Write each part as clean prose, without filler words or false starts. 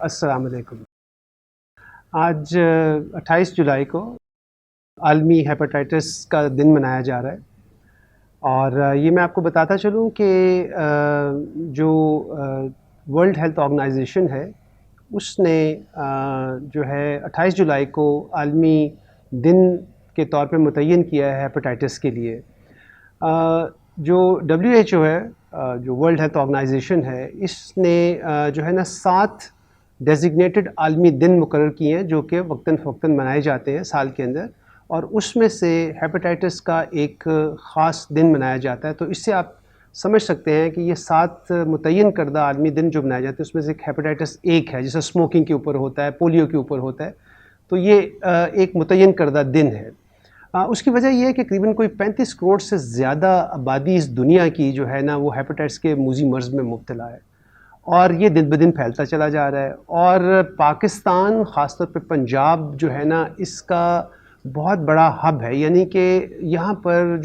السلام علیکم۔ آج 28 جولائی کو عالمی ہیپاٹائٹس کا دن منایا جا رہا ہے، اور یہ میں آپ کو بتاتا چلوں کہ جو ورلڈ ہیلتھ آرگنائزیشن ہے اس نے جو ہے 28 جولائی کو عالمی دن کے طور پہ متعین کیا ہے ہیپاٹائٹس کے لیے۔ جو WHO ہے، جو ورلڈ ہیلتھ آرگنائزیشن ہے، اس نے جو ہے نا 7 ڈیزگنیٹڈ عالمی دن مقرر کیے ہیں جو کہ وقتاً فوقتاً منائے جاتے ہیں سال کے اندر، اور اس میں سے ہیپاٹائٹس کا ایک خاص دن منایا جاتا ہے۔ تو اس سے آپ سمجھ سکتے ہیں کہ یہ 7 متعین کردہ عالمی دن جو منائے جاتے ہیں اس میں سے ایک ہیپاٹائٹس ایک ہے، جیسے اسموکنگ کے اوپر ہوتا ہے، پولیو کے اوپر ہوتا ہے، تو یہ ایک متعین کردہ دن ہے۔ اس کی وجہ یہ ہے کہ تقریباً کوئی 35 کروڑ سے زیادہ آبادی اس دنیا کی جو ہے نا وہ ہیپاٹائٹس کے موذی مرض میں مبتلا ہے، اور یہ دن بدن پھیلتا چلا جا رہا ہے۔ اور پاکستان، خاص طور پہ پنجاب جو ہے نا، اس کا بہت بڑا ہب ہے، یعنی کہ یہاں پر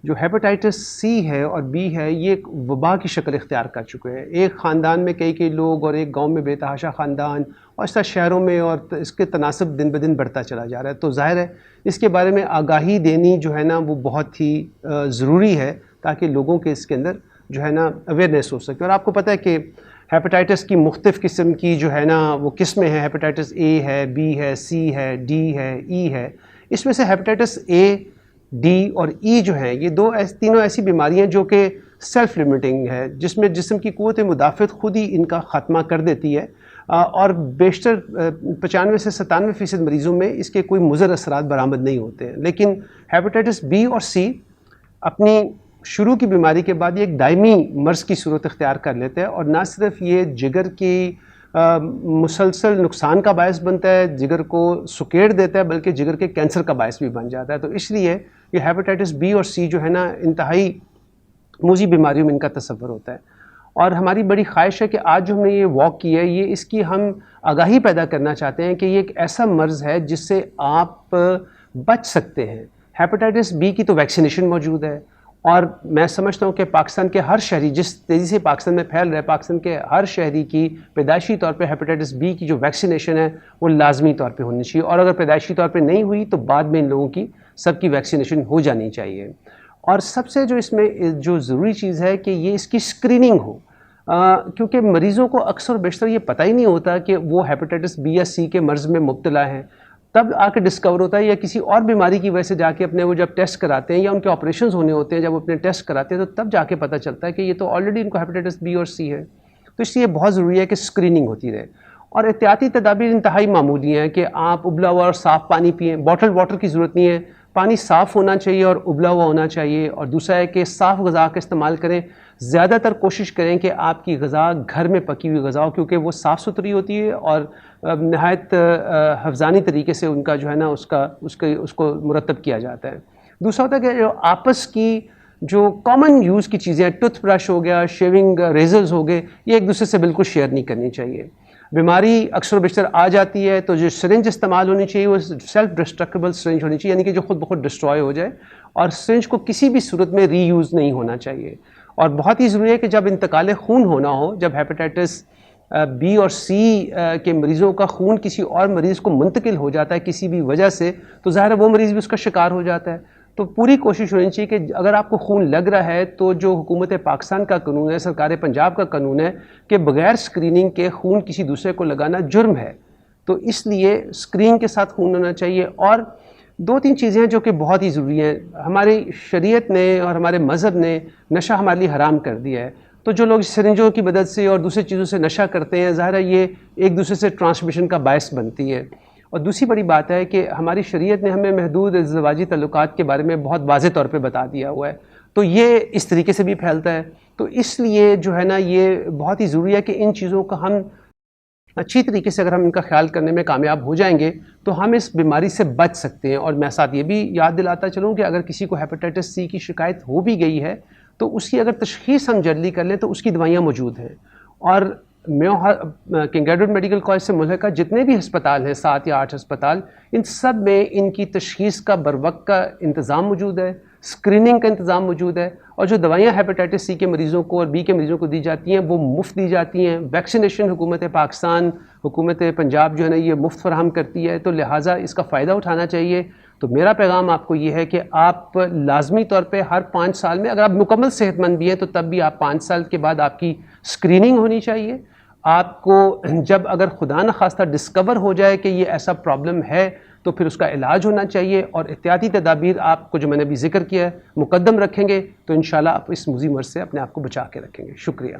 جو ہیپاٹائٹس سی ہے اور بی ہے، یہ ایک وبا کی شکل اختیار کر چکے ہیں۔ ایک خاندان میں کئی لوگ، اور ایک گاؤں میں بے تحاشا خاندان، اور اس طرح شہروں میں، اور اس کے تناسب دن بدن بڑھتا چلا جا رہا ہے۔ تو ظاہر ہے اس کے بارے میں آگاہی دینی جو ہے نا وہ بہت ہی ضروری ہے، تاکہ لوگوں کے اس کے اندر جو ہے نا اویئرنیس ہو سکے۔ اور آپ کو پتہ ہے کہ ہیپاٹائٹس کی مختلف قسم کی جو ہے نا وہ قسمیں ہیں، ہیپاٹائٹس اے ہے، بی ہے، سی ہے، ڈی ہے، ای ہے۔ اس میں سے ہیپاٹائٹس اے، ڈی اور ای جو ہیں، یہ تینوں ایسی بیماریاں جو کہ سیلف لیمیٹنگ ہے، جس میں جسم کی قوت مدافعت خود ہی ان کا خاتمہ کر دیتی ہے، اور بیشتر 95 سے 97% مریضوں میں اس کے کوئی مضر اثرات برآمد نہیں ہوتے ہیں۔ لیکن ہیپاٹائٹس بی اور سی اپنی شروع کی بیماری کے بعد یہ ایک دائمی مرض کی صورت اختیار کر لیتے ہیں، اور نہ صرف یہ جگر کی مسلسل نقصان کا باعث بنتا ہے، جگر کو سکیڑ دیتا ہے، بلکہ جگر کے کینسر کا باعث بھی بن جاتا ہے۔ تو اس لیے یہ ہیپاٹائٹس بی اور سی جو ہے نا انتہائی موذی بیماریوں میں ان کا تصور ہوتا ہے، اور ہماری بڑی خواہش ہے کہ آج جو ہم نے یہ واک کی ہے، یہ اس کی ہم آگاہی پیدا کرنا چاہتے ہیں کہ یہ ایک ایسا مرض ہے جس سے آپ بچ سکتے ہیں۔ ہیپاٹائٹس بی کی تو ویکسینیشن موجود ہے، اور میں سمجھتا ہوں کہ پاکستان کے ہر شہری، جس تیزی سے پاکستان میں پھیل رہا ہے، پاکستان کے ہر شہری کی پیدائشی طور پہ ہیپاٹائٹس بی کی جو ویکسینیشن ہے وہ لازمی طور پہ ہونی چاہیے، اور اگر پیدائشی طور پہ نہیں ہوئی تو بعد میں ان لوگوں کی سب کی ویکسینیشن ہو جانی چاہیے۔ اور سب سے جو اس میں جو ضروری چیز ہے کہ یہ اس کی اسکریننگ ہو، کیونکہ مریضوں کو اکثر و بیشتر یہ پتہ ہی نہیں ہوتا کہ وہ ہیپاٹائٹس بی یا سی کے مرض میں مبتلا ہیں، تب آ کے ڈسکور ہوتا ہے، یا کسی اور بیماری کی وجہ سے جا کے اپنے وہ جب ٹیسٹ کراتے ہیں، یا ان کے آپریشنز ہونے ہوتے ہیں، جب وہ اپنے ٹیسٹ کراتے ہیں تو تب جا کے پتہ چلتا ہے کہ یہ تو آلریڈی ان کو ہیپاٹائٹس بی اور سی ہے۔ تو اس لیے بہت ضروری ہے کہ اسکریننگ ہوتی رہے، اور احتیاطی تدابیر انتہائی معمولی ہیں کہ آپ ابلا ہوا اور صاف پانی پئیں، بوٹل واٹر کی ضرورت نہیں ہے، پانی صاف ہونا چاہیے اور ابلا ہوا ہونا چاہیے۔ اور دوسرا ہے کہ صاف غذا کا استعمال کریں، زیادہ تر کوشش کریں کہ آپ کی غذا گھر میں پکی ہوئی غذا ہو، کیونکہ وہ صاف ستھری ہوتی ہے اور نہایت حفظانی طریقے سے ان کا جو ہے نا اس کو مرتب کیا جاتا ہے۔ دوسرا ہوتا ہے کہ جو آپس کی جو کامن یوز کی چیزیں، ٹوتھ برش ہو گیا، شیونگ ریزرز ہو گئے، یہ ایک دوسرے سے بالکل شیئر نہیں کرنی چاہیے۔ بیماری اکثر و بیشتر آ جاتی ہے تو جو سرنج استعمال ہونی چاہیے وہ سیلف ڈسٹرکٹیبل سرنج ہونی چاہیے، یعنی کہ جو خود بخود ڈسٹروائے ہو جائے، اور سرنج کو کسی بھی صورت میں ری یوز نہیں ہونا چاہیے۔ اور بہت ہی ضروری ہے کہ جب انتقال خون ہونا ہو، جب ہیپاٹائٹس بی اور سی کے مریضوں کا خون کسی اور مریض کو منتقل ہو جاتا ہے کسی بھی وجہ سے، تو ظاہر ہے وہ مریض بھی اس کا شکار ہو جاتا ہے۔ تو پوری کوشش ہونی چاہیے کہ اگر آپ کو خون لگ رہا ہے تو جو حکومت پاکستان کا قانون ہے، سرکار پنجاب کا قانون ہے کہ بغیر اسکریننگ کے خون کسی دوسرے کو لگانا جرم ہے، تو اس لیے اسکرین کے ساتھ خون ہونا چاہیے۔ اور 2-3 چیزیں جو کہ بہت ہی ضروری ہیں، ہماری شریعت نے اور ہمارے مذہب نے نشہ ہمارے لیے حرام کر دیا ہے، تو جو لوگ سرنجوں کی مدد سے اور دوسری چیزوں سے نشہ کرتے ہیں، ظاہر ہے یہ ایک دوسرے سے ٹرانسمیشن کا باعث بنتی ہے۔ اور دوسری بڑی بات ہے کہ ہماری شریعت نے ہمیں محدود ازدواجی تعلقات کے بارے میں بہت واضح طور پہ بتا دیا ہوا ہے، تو یہ اس طریقے سے بھی پھیلتا ہے۔ تو اس لیے جو ہے نا یہ بہت ہی ضروری ہے کہ ان چیزوں کا ہم اچھی طریقے سے اگر ہم ان کا خیال کرنے میں کامیاب ہو جائیں گے تو ہم اس بیماری سے بچ سکتے ہیں۔ اور میں ساتھ یہ بھی یاد دلاتا چلوں کہ اگر کسی کو ہیپاٹائٹس سی کی شکایت ہو بھی گئی ہے تو اس کی اگر تشخیص ہم جلدی کر لیں تو اس کی دوائیاں موجود ہیں، اور کنگ ایڈورڈ میڈیکل کالج سے ملحقہ جتنے بھی ہسپتال ہیں، 7 یا 8 ہسپتال، ان سب میں ان کی تشخیص کا بروقت کا انتظام موجود ہے، اسکریننگ کا انتظام موجود ہے، اور جو دوائیاں ہیپاٹائٹس سی کے مریضوں کو اور بی کے مریضوں کو دی جاتی ہیں وہ مفت دی جاتی ہیں. ویکسینیشن حکومت پاکستان، حکومت پنجاب جو ہے نا یہ مفت فراہم کرتی ہے، تو لہٰذا اس کا فائدہ اٹھانا چاہیے. تو میرا پیغام آپ کو یہ ہے کہ آپ لازمی طور پہ ہر 5 سال میں، اگر آپ مکمل صحت مند بھی ہیں تو تب بھی آپ 5 سال کے بعد آپ کی اسکریننگ ہونی چاہیے. آپ کو جب اگر خدا نخواستہ ڈسکور ہو جائے کہ یہ ایسا پرابلم ہے تو پھر اس کا علاج ہونا چاہیے، اور احتیاطی تدابیر آپ کو جو میں نے ابھی ذکر کیا ہے مقدم رکھیں گے تو انشاءاللہ آپ اس موذی مرض سے اپنے آپ کو بچا کے رکھیں گے. شکریہ.